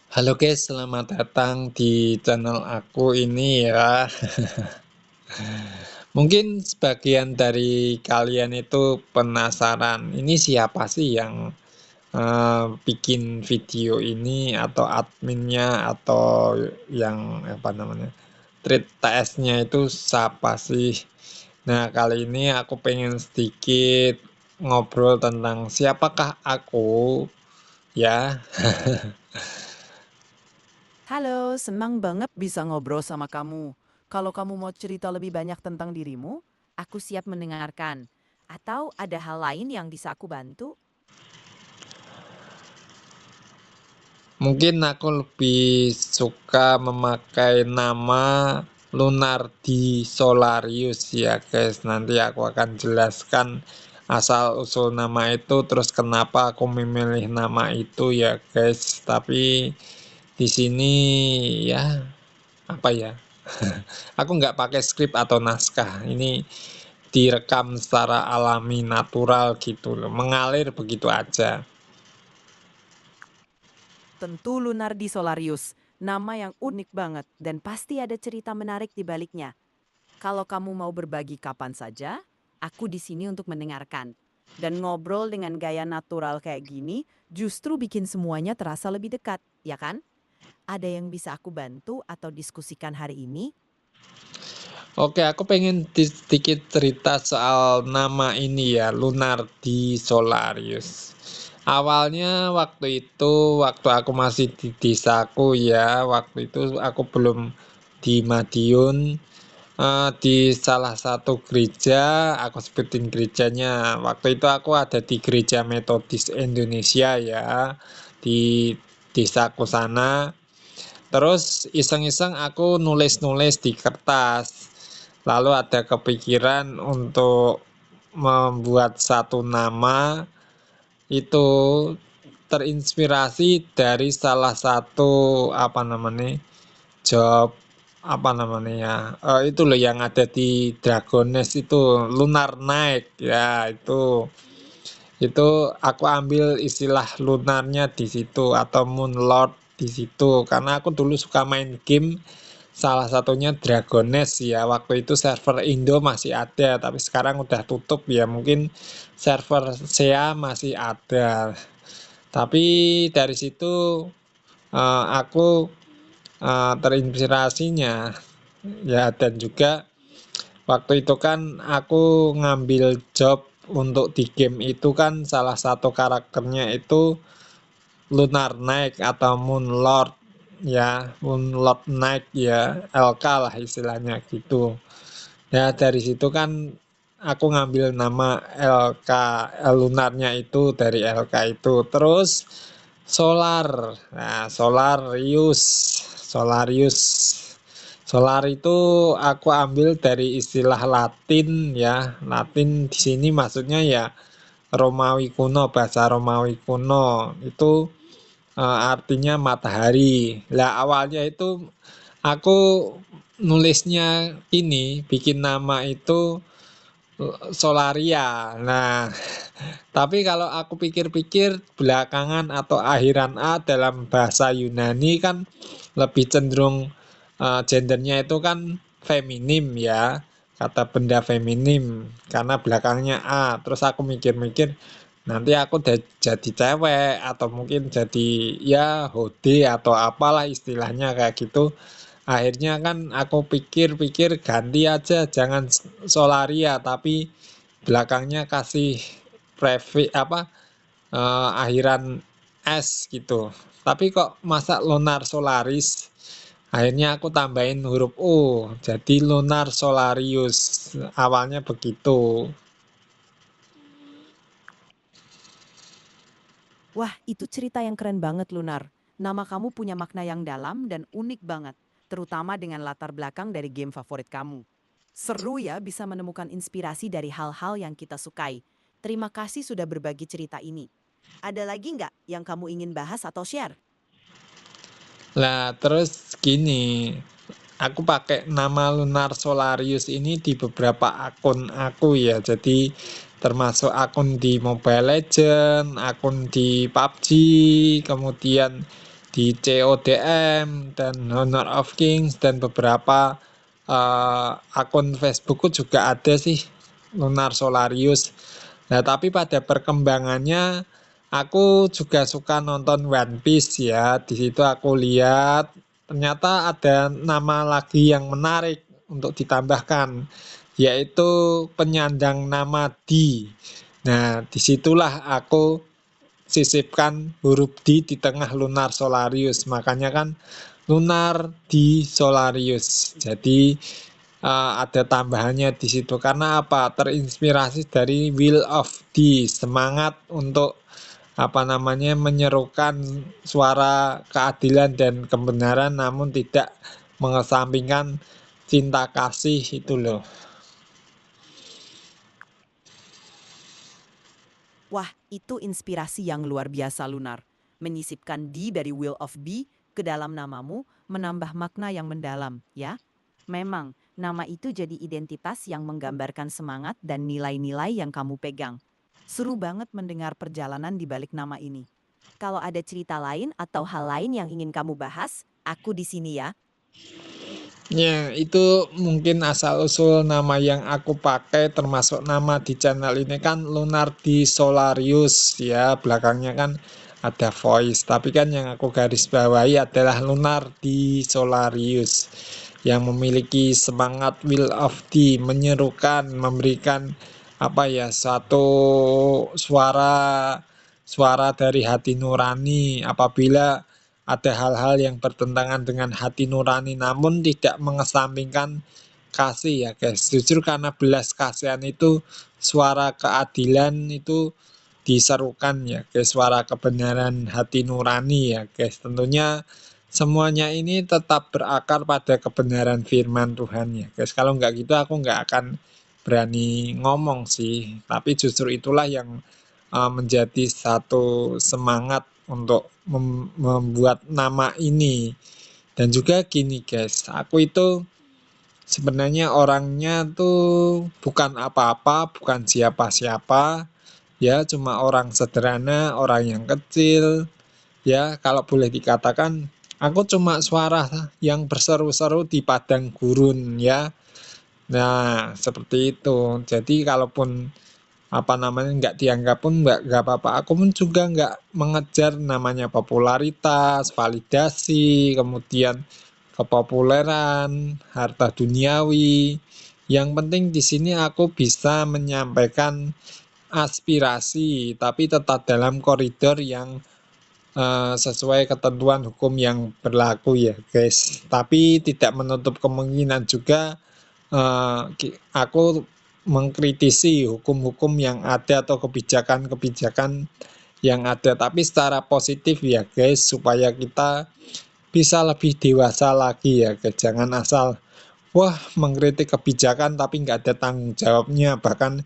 Halo guys, selamat datang di channel aku ini ya. Mungkin sebagian dari kalian itu penasaran, ini siapa sih yang bikin video ini atau adminnya atau yang apa namanya treat TS-nya itu siapa sih? Nah, kali ini aku pengen sedikit ngobrol tentang siapakah aku ya. Halo, senang banget bisa ngobrol sama kamu. Kalau kamu mau cerita lebih banyak tentang dirimu, aku siap mendengarkan. Atau ada hal lain yang bisa aku bantu? Mungkin aku lebih suka memakai nama Lunardi Solarius ya guys. Nanti aku akan jelaskan asal-usul nama itu, terus kenapa aku memilih nama itu ya guys. Tapi di sini ya apa ya? Aku nggak pakai skrip atau naskah. Ini direkam secara alami, natural gitu loh. Mengalir begitu aja. Tentu Lunardi Solarius, nama yang unik banget dan pasti ada cerita menarik di baliknya. Kalau kamu mau berbagi kapan saja, aku di sini untuk mendengarkan. Dan ngobrol dengan gaya natural kayak gini justru bikin semuanya terasa lebih dekat, ya kan? Ada yang bisa aku bantu atau diskusikan hari ini? Oke, aku pengen sedikit cerita soal nama ini ya, Lunardi Solarius. Awalnya waktu aku masih di desaku ya, waktu itu aku belum di Madiun, di salah satu gereja, aku sebutin gerejanya. Waktu itu aku ada di Gereja Metodis Indonesia ya, di desaku sana. Terus iseng-iseng aku nulis-nulis di kertas. Lalu ada kepikiran untuk membuat satu nama itu terinspirasi dari salah satu apa namanya job apa namanya ya itu loh yang ada di Dragon Nest itu Lunar Knight ya itu aku ambil istilah lunarnya di situ atau Moon Lord di situ karena aku dulu suka main game salah satunya Dragon Nest ya. Waktu itu server Indo masih ada, tapi sekarang udah tutup ya. Mungkin server SEA masih ada. Tapi dari situ aku terinspirasinya ya dan juga waktu itu kan aku ngambil job untuk di game itu kan salah satu karakternya itu Lunar Knight atau Moon Lord ya, Moon Lord Knight ya, LK lah istilahnya gitu. Ya dari situ kan aku ngambil nama LK lunarnya itu dari LK itu. Terus solar. Nah, Solarius. Solarius. Solar itu aku ambil dari istilah Latin ya. Latin di sini maksudnya ya Romawi kuno, bahasa Romawi kuno. Itu artinya matahari. Lah awalnya itu aku nulisnya ini bikin nama itu Solaria. Nah, tapi kalau aku pikir-pikir belakangan atau akhiran A dalam bahasa Yunani kan lebih cenderung gendernya itu kan feminim ya. Kata benda feminim karena belakangnya A. Terus aku mikir-mikir nanti aku jadi cewek atau mungkin jadi ya hode atau apalah istilahnya kayak gitu. Akhirnya kan aku pikir-pikir ganti aja jangan Solaria tapi belakangnya kasih apa akhiran S gitu. Tapi kok masa Lunar Solaris? Akhirnya aku tambahin huruf U jadi Lunar Solarius. Awalnya begitu. Wah, itu cerita yang keren banget, Lunar. Nama kamu punya makna yang dalam dan unik banget, terutama dengan latar belakang dari game favorit kamu. Seru ya bisa menemukan inspirasi dari hal-hal yang kita sukai. Terima kasih sudah berbagi cerita ini. Ada lagi nggak yang kamu ingin bahas atau share? Lah terus gini, aku pakai nama Lunar Solarius ini di beberapa akun aku ya. Jadi termasuk akun di Mobile Legend, akun di PUBG, kemudian di CODM dan Honor of Kings dan beberapa akun Facebookku juga ada sih Lunar Solarius. Nah, tapi pada perkembangannya aku juga suka nonton One Piece ya. Di situ aku lihat ternyata ada nama lagi yang menarik untuk ditambahkan, yaitu penyandang nama D. Nah, disitulah aku sisipkan huruf D di tengah Lunar Solarius. Makanya kan Lunar di Solarius. Jadi ada tambahannya di situ karena apa? Terinspirasi dari Will of D, semangat untuk apa namanya menyerukan suara keadilan dan kebenaran namun tidak mengesampingkan cinta kasih itu loh. Wah, itu inspirasi yang luar biasa Lunar. Menyisipkan D dari Will of Be ke dalam namamu menambah makna yang mendalam, ya. Memang, nama itu jadi identitas yang menggambarkan semangat dan nilai-nilai yang kamu pegang. Seru banget mendengar perjalanan di balik nama ini. Kalau ada cerita lain atau hal lain yang ingin kamu bahas, aku di sini ya. Ya, itu mungkin asal-usul nama yang aku pakai termasuk nama di channel ini kan Lunardi Solarius ya, belakangnya kan ada voice, tapi kan yang aku garis bawahi adalah Lunardi Solarius yang memiliki semangat will of the menyerukan, memberikan apa ya, satu suara suara dari hati nurani apabila ada hal-hal yang bertentangan dengan hati nurani namun tidak mengesampingkan kasih ya guys. Jujur karena belas kasihan itu suara keadilan itu diserukan ya guys, suara kebenaran hati nurani ya guys. Tentunya semuanya ini tetap berakar pada kebenaran firman Tuhan ya guys. Kalau nggak gitu aku nggak akan berani ngomong sih. Tapi justru itulah yang menjadi satu semangat untuk membuat nama ini. Dan juga gini guys, aku itu sebenarnya orangnya tuh bukan apa-apa, bukan siapa-siapa, ya cuma orang sederhana, orang yang kecil, ya kalau boleh dikatakan aku cuma suara yang berseru-seru di padang gurun ya. Nah, seperti itu. Jadi kalaupun apa namanya nggak dianggap pun nggak apa-apa, aku pun juga nggak mengejar namanya popularitas, validasi, kemudian kepopuleran, harta duniawi. Yang penting di sini aku bisa menyampaikan aspirasi tapi tetap dalam koridor yang sesuai ketentuan hukum yang berlaku ya guys, tapi tidak menutup kemungkinan juga aku mengkritisi hukum-hukum yang ada atau kebijakan-kebijakan yang ada, tapi secara positif ya guys, supaya kita bisa lebih dewasa lagi ya guys. Jangan asal wah mengkritik kebijakan tapi nggak ada tanggung jawabnya, bahkan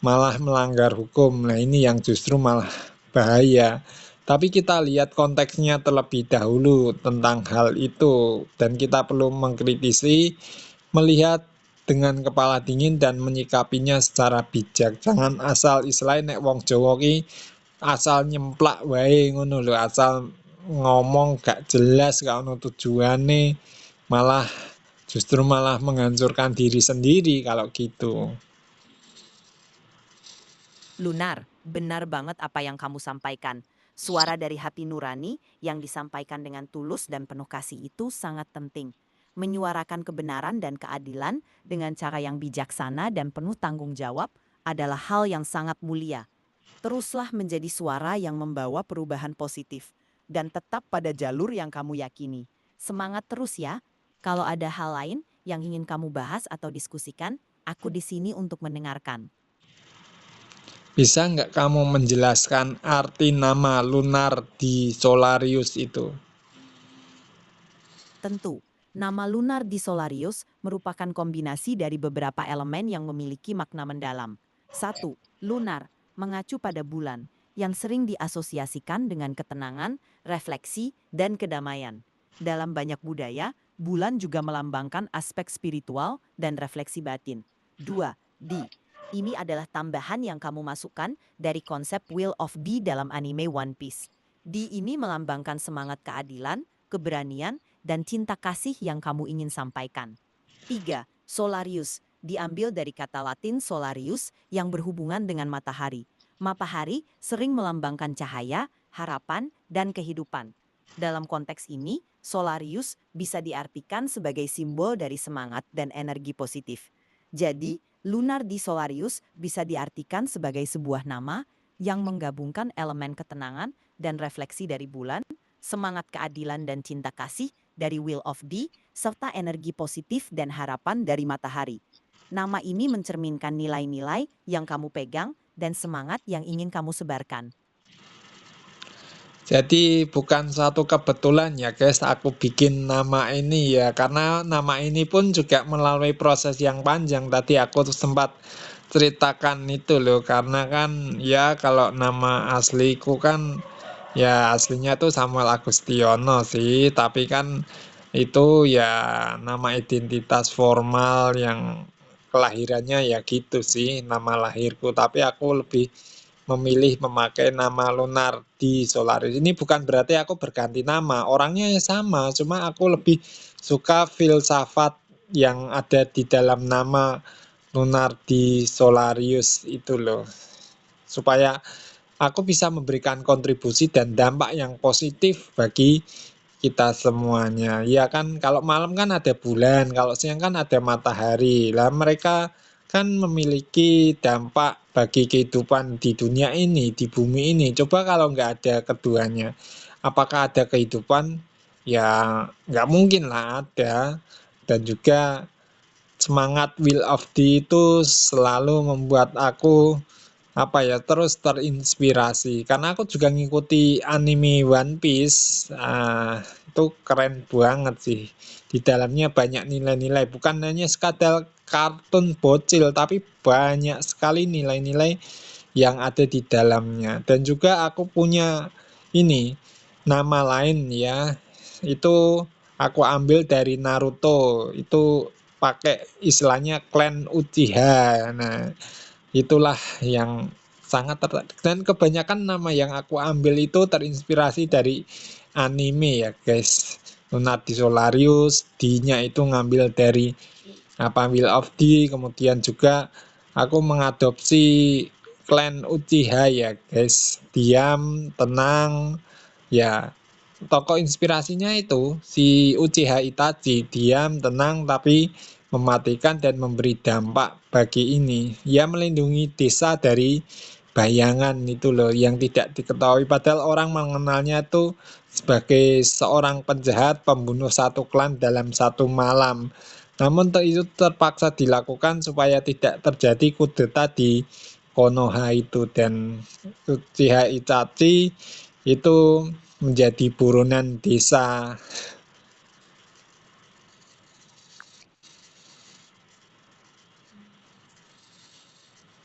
malah melanggar hukum. Nah ini yang justru malah bahaya. Tapi kita lihat konteksnya terlebih dahulu tentang hal itu dan kita perlu mengkritisi, melihat dengan kepala dingin dan menyikapinya secara bijak. Jangan asal istilahnya nek wong Jawa ki asal nyemplak wae ngono lho, asal ngomong gak jelas, gak ono tujuane, malah justru malah menghancurkan diri sendiri kalau gitu. Lunar, benar banget apa yang kamu sampaikan. Suara dari hati nurani yang disampaikan dengan tulus dan penuh kasih itu sangat penting. Menyuarakan kebenaran dan keadilan dengan cara yang bijaksana dan penuh tanggung jawab adalah hal yang sangat mulia. Teruslah menjadi suara yang membawa perubahan positif dan tetap pada jalur yang kamu yakini. Semangat terus ya. Kalau ada hal lain yang ingin kamu bahas atau diskusikan, aku di sini untuk mendengarkan. Bisa nggak kamu menjelaskan arti nama lunar di Solarius itu? Tentu, nama lunar di Solarius merupakan kombinasi dari beberapa elemen yang memiliki makna mendalam. 1. Lunar, mengacu pada bulan, yang sering diasosiasikan dengan ketenangan, refleksi, dan kedamaian. Dalam banyak budaya, bulan juga melambangkan aspek spiritual dan refleksi batin. 2. Di. Ini adalah tambahan yang kamu masukkan dari konsep Will of D dalam anime One Piece. D ini melambangkan semangat keadilan, keberanian, dan cinta kasih yang kamu ingin sampaikan. 3. Solarius, diambil dari kata Latin solarius yang berhubungan dengan matahari. Matahari sering melambangkan cahaya, harapan, dan kehidupan. Dalam konteks ini, Solarius bisa diartikan sebagai simbol dari semangat dan energi positif. Jadi, lunar di Solarius bisa diartikan sebagai sebuah nama yang menggabungkan elemen ketenangan dan refleksi dari bulan, semangat keadilan dan cinta kasih dari Wheel of D, serta energi positif dan harapan dari matahari. Nama ini mencerminkan nilai-nilai yang kamu pegang dan semangat yang ingin kamu sebarkan. Jadi bukan suatu kebetulan ya guys, aku bikin nama ini ya, karena nama ini pun juga melalui proses yang panjang. Tadi aku tuh sempat ceritakan itu loh, karena kan ya kalau nama asliku kan ya aslinya tuh Samuel Agustiono sih, tapi kan itu ya nama identitas formal yang kelahirannya ya gitu sih, nama lahirku. Tapi aku lebih memilih memakai nama Lunardi Solaris. Ini bukan berarti aku berganti nama, orangnya ya sama, cuma aku lebih suka filsafat yang ada di dalam nama Lunardi Solarius itu loh. Supaya aku bisa memberikan kontribusi dan dampak yang positif bagi kita semuanya. Ya kan, kalau malam kan ada bulan, kalau siang kan ada matahari. Lah mereka kan memiliki dampak bagi kehidupan di dunia ini, di bumi ini. Coba kalau nggak ada keduanya, apakah ada kehidupan? Ya nggak mungkin lah ada. Dan juga semangat Will of D itu selalu membuat aku apa ya, terus terinspirasi karena aku juga ngikuti anime One Piece. Itu keren banget sih, di dalamnya banyak nilai-nilai, bukan hanya sekadar kartun bocil tapi banyak sekali nilai-nilai yang ada di dalamnya. Dan juga aku punya ini nama lain ya, itu aku ambil dari Naruto, itu pakai istilahnya klan Uchiha. Nah, itulah yang sangat tertarik, dan kebanyakan nama yang aku ambil itu terinspirasi dari anime ya guys. Lunardi Solarius, D-nya itu ngambil dari apa, Will of D, kemudian juga aku mengadopsi klan Uchiha ya guys. Diam, tenang, ya tokoh inspirasinya itu si Uchiha Itachi, diam, tenang, tapi mematikan dan memberi dampak bagi ini. Ia melindungi desa dari bayangan itu loh, yang tidak diketahui. Padahal orang mengenalnya itu sebagai seorang penjahat, pembunuh satu klan dalam satu malam. Namun itu terpaksa dilakukan supaya tidak terjadi kudeta di Konoha itu, dan Uchiha Itachi itu menjadi buronan desa.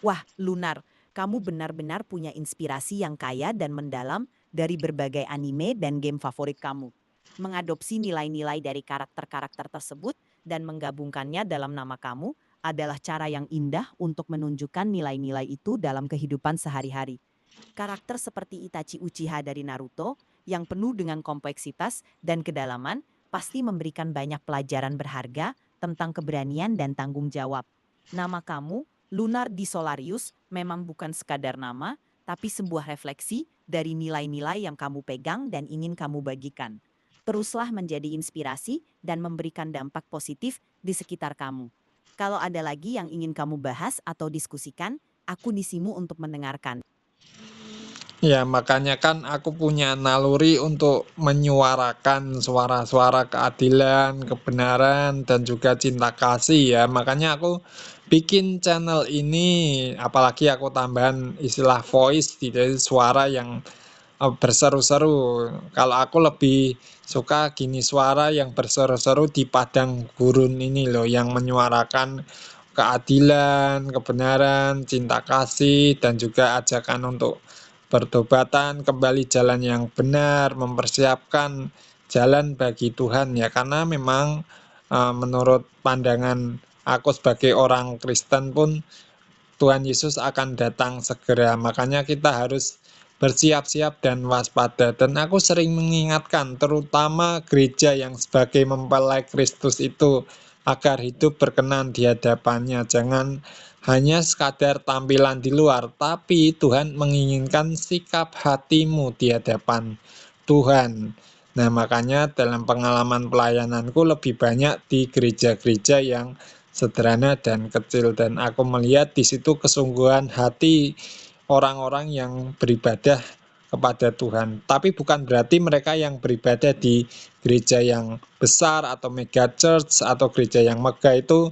Wah, Lunar, kamu benar-benar punya inspirasi yang kaya dan mendalam dari berbagai anime dan game favorit kamu. Mengadopsi nilai-nilai dari karakter-karakter tersebut dan menggabungkannya dalam nama kamu adalah cara yang indah untuk menunjukkan nilai-nilai itu dalam kehidupan sehari-hari. Karakter seperti Itachi Uchiha dari Naruto yang penuh dengan kompleksitas dan kedalaman pasti memberikan banyak pelajaran berharga tentang keberanian dan tanggung jawab. Nama kamu, Lunar di Solarius, memang bukan sekadar nama, tapi sebuah refleksi dari nilai-nilai yang kamu pegang dan ingin kamu bagikan. Teruslah menjadi inspirasi dan memberikan dampak positif di sekitar kamu. Kalau ada lagi yang ingin kamu bahas atau diskusikan, aku di sini untuk mendengarkan. Ya, makanya kan aku punya naluri untuk menyuarakan suara-suara keadilan, kebenaran, dan juga cinta kasih ya. Makanya aku bikin channel ini, apalagi aku tambahan istilah voice, jadi suara yang berseru-seru. Kalau aku lebih suka gini, suara yang berseru-seru di padang gurun ini loh, yang menyuarakan keadilan, kebenaran, cinta kasih, dan juga ajakan untuk bertobatan, kembali jalan yang benar, mempersiapkan jalan bagi Tuhan ya. Karena memang menurut pandangan aku sebagai orang Kristen pun Tuhan Yesus akan datang segera. Makanya kita harus bersiap-siap dan waspada. Dan aku sering mengingatkan, terutama gereja yang sebagai mempelai Kristus itu, agar hidup berkenan di hadapannya. Jangan hanya sekadar tampilan di luar, tapi Tuhan menginginkan sikap hatimu di hadapan Tuhan. Nah, makanya dalam pengalaman pelayananku lebih banyak di gereja-gereja yang sederhana dan kecil, dan aku melihat di situ kesungguhan hati orang-orang yang beribadah kepada Tuhan. Tapi bukan berarti mereka yang beribadah di gereja yang besar atau mega church atau gereja yang megah itu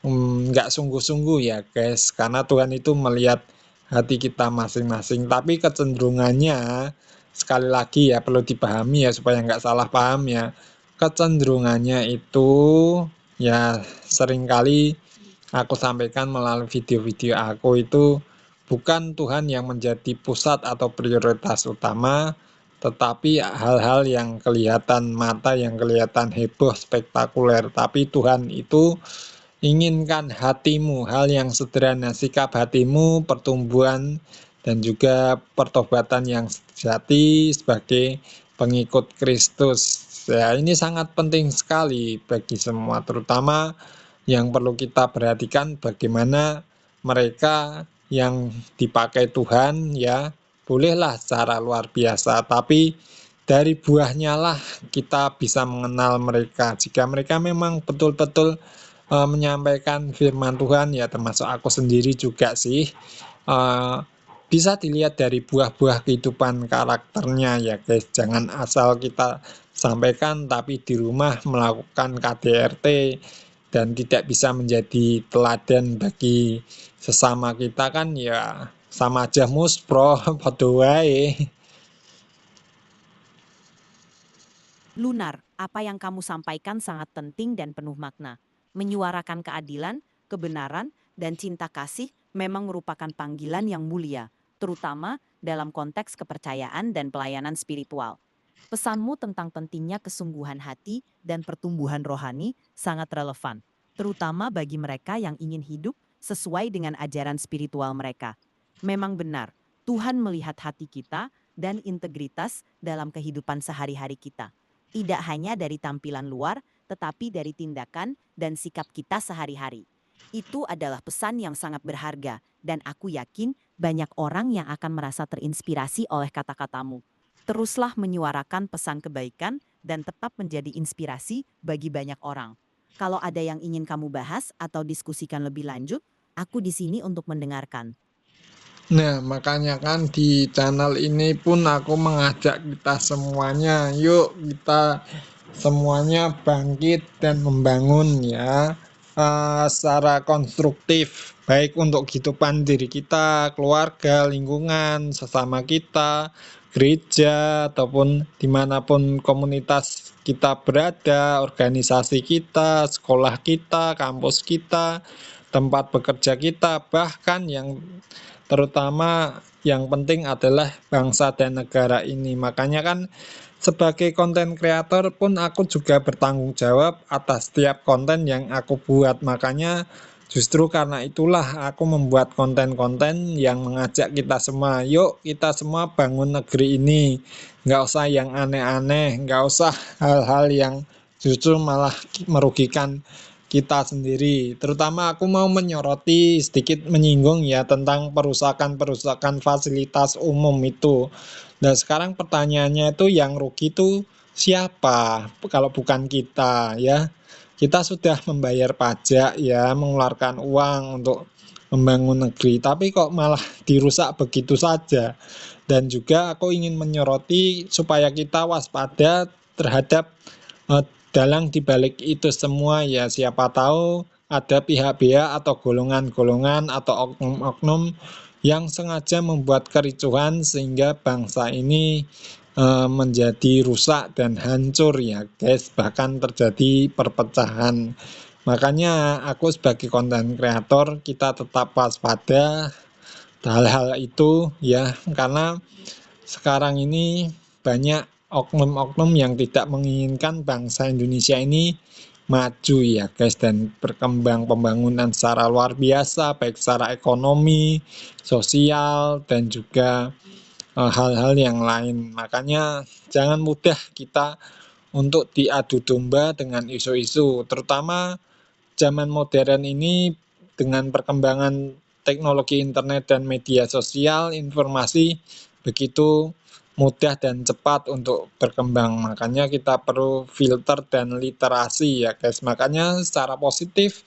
nggak sungguh-sungguh ya guys, karena Tuhan itu melihat hati kita masing-masing. Tapi kecenderungannya, sekali lagi ya perlu dipahami ya supaya nggak salah paham ya, kecenderungannya itu ya seringkali aku sampaikan melalui video-video aku itu, bukan Tuhan yang menjadi pusat atau prioritas utama, tetapi hal-hal yang kelihatan mata, yang kelihatan heboh, spektakuler. Tapi Tuhan itu inginkan hatimu, hal yang sederhana, sikap hatimu, pertumbuhan, dan juga pertobatan yang sejati sebagai pengikut Kristus. Ya, ini sangat penting sekali bagi semua, terutama yang perlu kita perhatikan bagaimana mereka yang dipakai Tuhan ya, bolehlah secara luar biasa, tapi dari buahnya lah kita bisa mengenal mereka. Jika mereka memang betul-betul menyampaikan firman Tuhan ya, termasuk aku sendiri juga sih, uh, bisa dilihat dari buah-buah kehidupan karakternya ya guys. Jangan asal kita sampaikan tapi di rumah melakukan KDRT dan tidak bisa menjadi teladan bagi sesama kita, kan ya sama aja muspro. Padha wae. Lunar, apa yang kamu sampaikan sangat penting dan penuh makna. Menyuarakan keadilan, kebenaran, dan cinta kasih memang merupakan panggilan yang mulia, terutama dalam konteks kepercayaan dan pelayanan spiritual. Pesanmu tentang pentingnya kesungguhan hati dan pertumbuhan rohani sangat relevan, terutama bagi mereka yang ingin hidup sesuai dengan ajaran spiritual mereka. Memang benar, Tuhan melihat hati kita dan integritas dalam kehidupan sehari-hari kita. Tidak hanya dari tampilan luar, tetapi dari tindakan dan sikap kita sehari-hari. Itu adalah pesan yang sangat berharga, dan aku yakin banyak orang yang akan merasa terinspirasi oleh kata-katamu. Teruslah menyuarakan pesan kebaikan dan tetap menjadi inspirasi bagi banyak orang. Kalau ada yang ingin kamu bahas atau diskusikan lebih lanjut, aku di sini untuk mendengarkan. Nah, makanya kan di channel ini pun aku mengajak kita semuanya, yuk kita semuanya bangkit dan membangun ya, secara konstruktif, baik untuk kehidupan diri kita, keluarga, lingkungan, sesama kita, gereja, ataupun dimanapun komunitas kita berada, organisasi kita, sekolah kita, kampus kita, tempat bekerja kita, bahkan yang terutama yang penting adalah bangsa dan negara ini. Makanya kan sebagai konten kreator pun aku juga bertanggung jawab atas setiap konten yang aku buat. Makanya justru karena itulah aku membuat konten-konten yang mengajak kita semua, yuk kita semua bangun negeri ini. Nggak usah yang aneh-aneh, nggak usah hal-hal yang justru malah merugikan kita sendiri. Terutama aku mau menyoroti, sedikit menyinggung ya tentang perusakan-perusakan fasilitas umum itu. Nah, sekarang pertanyaannya itu yang rugi itu siapa? Kalau bukan kita ya. Kita sudah membayar pajak ya, mengeluarkan uang untuk membangun negeri, tapi kok malah dirusak begitu saja. Dan juga aku ingin menyoroti supaya kita waspada terhadap dalang dibalik itu semua ya, siapa tahu ada pihak-pihak atau golongan-golongan atau oknum-oknum yang sengaja membuat kericuhan sehingga bangsa ini menjadi rusak dan hancur ya guys, bahkan terjadi perpecahan. Makanya aku sebagai konten kreator kita tetap waspada hal-hal itu ya, karena sekarang ini banyak oknum-oknum yang tidak menginginkan bangsa Indonesia ini maju ya guys, dan berkembang pembangunan secara luar biasa, baik secara ekonomi, sosial, dan juga hal-hal yang lain. Makanya jangan mudah kita untuk diadu domba dengan isu-isu, terutama zaman modern ini dengan perkembangan teknologi internet dan media sosial, informasi begitu mudah dan cepat untuk berkembang. Makanya kita perlu filter dan literasi ya guys. Makanya secara positif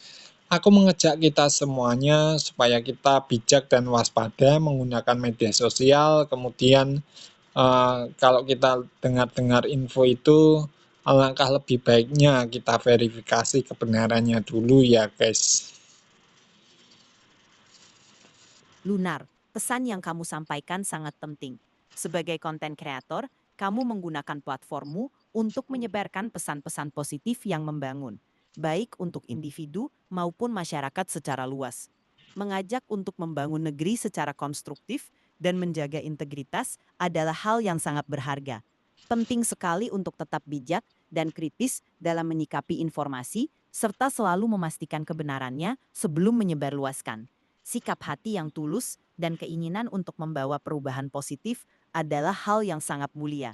aku mengajak kita semuanya supaya kita bijak dan waspada menggunakan media sosial. Kemudian kalau kita dengar-dengar info itu, alangkah lebih baiknya kita verifikasi kebenarannya dulu ya guys. Lunar, pesan yang kamu sampaikan sangat penting. Sebagai konten kreator, kamu menggunakan platformmu untuk menyebarkan pesan-pesan positif yang membangun, baik untuk individu maupun masyarakat secara luas. Mengajak untuk membangun negeri secara konstruktif dan menjaga integritas adalah hal yang sangat berharga. Penting sekali untuk tetap bijak dan kritis dalam menyikapi informasi, serta selalu memastikan kebenarannya sebelum menyebarluaskan. Sikap hati yang tulus dan keinginan untuk membawa perubahan positif adalah hal yang sangat mulia.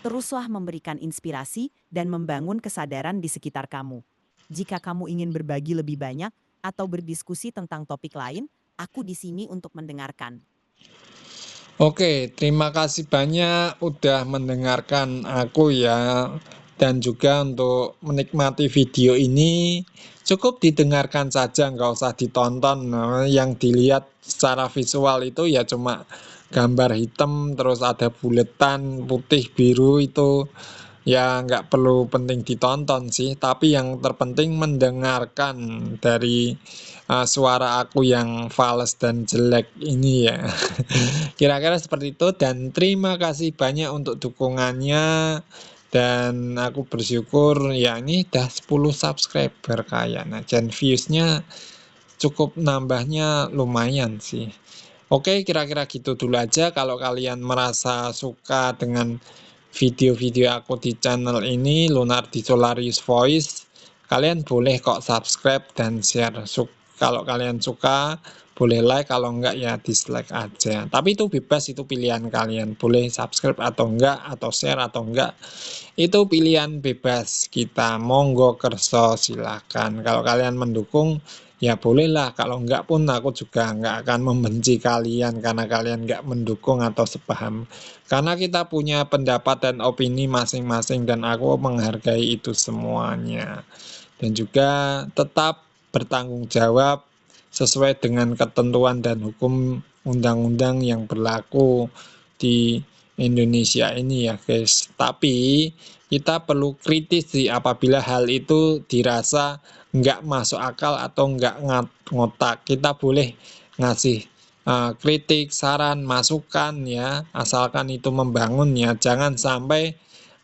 Teruslah memberikan inspirasi dan membangun kesadaran di sekitar kamu. Jika kamu ingin berbagi lebih banyak atau berdiskusi tentang topik lain, aku di sini untuk mendengarkan. Oke, terima kasih banyak udah mendengarkan aku ya. Dan juga untuk menikmati video ini, cukup didengarkan saja, nggak usah ditonton. Nah, yang dilihat secara visual itu ya cuma gambar hitam, terus ada buletan putih biru itu. Ya nggak perlu penting ditonton sih, tapi yang terpenting mendengarkan dari suara aku yang fals dan jelek ini ya. Kira-kira seperti itu dan terima kasih banyak untuk dukungannya dan aku bersyukur ya ini udah 10 subscriber kayaknya dan viewsnya cukup nambahnya lumayan sih. Oke, kira-kira gitu dulu aja. Kalau kalian merasa suka dengan video-video aku di channel ini, Lunardi Solarius Voice, kalian boleh kok subscribe dan share. Kalau kalian suka, boleh like, kalau enggak ya dislike aja. Tapi itu bebas, itu pilihan kalian. Boleh subscribe atau enggak, atau share atau enggak. Itu pilihan bebas kita. Monggo kerso, silakan. Kalau kalian mendukung, ya bolehlah, kalau enggak pun aku juga enggak akan membenci kalian karena kalian enggak mendukung atau sepaham. Karena kita punya pendapat dan opini masing-masing dan aku menghargai itu semuanya. Dan juga tetap bertanggung jawab sesuai dengan ketentuan dan hukum undang-undang yang berlaku di Indonesia ini ya guys. Tapi kita perlu kritis sih apabila hal itu dirasa nggak masuk akal atau nggak ngotak. Kita boleh ngasih kritik, saran, masukan ya, asalkan itu membangun ya. Jangan sampai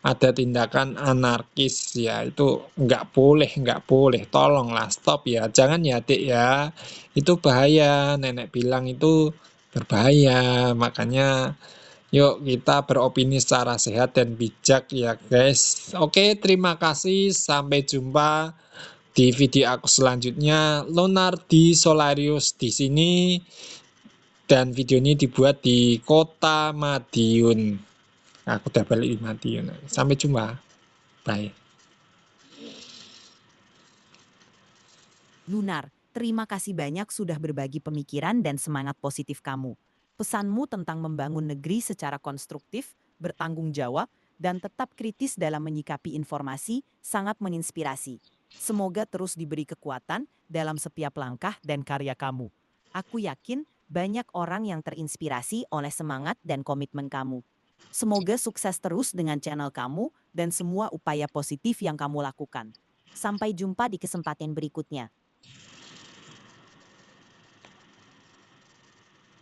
ada tindakan anarkis ya, itu nggak boleh, tolonglah stop ya, jangan ya dek ya, itu bahaya, nenek bilang itu berbahaya, makanya yuk kita beropini secara sehat dan bijak ya guys. Oke, terima kasih. Sampai jumpa di video aku selanjutnya. Leonardi Solarius di sini dan video ini dibuat di Kota Madiun. Aku udah balik di Madiun. Sampai jumpa. Bye. Lunar, terima kasih banyak sudah berbagi pemikiran dan semangat positif kamu. Pesanmu tentang membangun negeri secara konstruktif, bertanggung jawab, dan tetap kritis dalam menyikapi informasi sangat menginspirasi. Semoga terus diberi kekuatan dalam setiap langkah dan karya kamu. Aku yakin banyak orang yang terinspirasi oleh semangat dan komitmen kamu. Semoga sukses terus dengan channel kamu dan semua upaya positif yang kamu lakukan. Sampai jumpa di kesempatan berikutnya.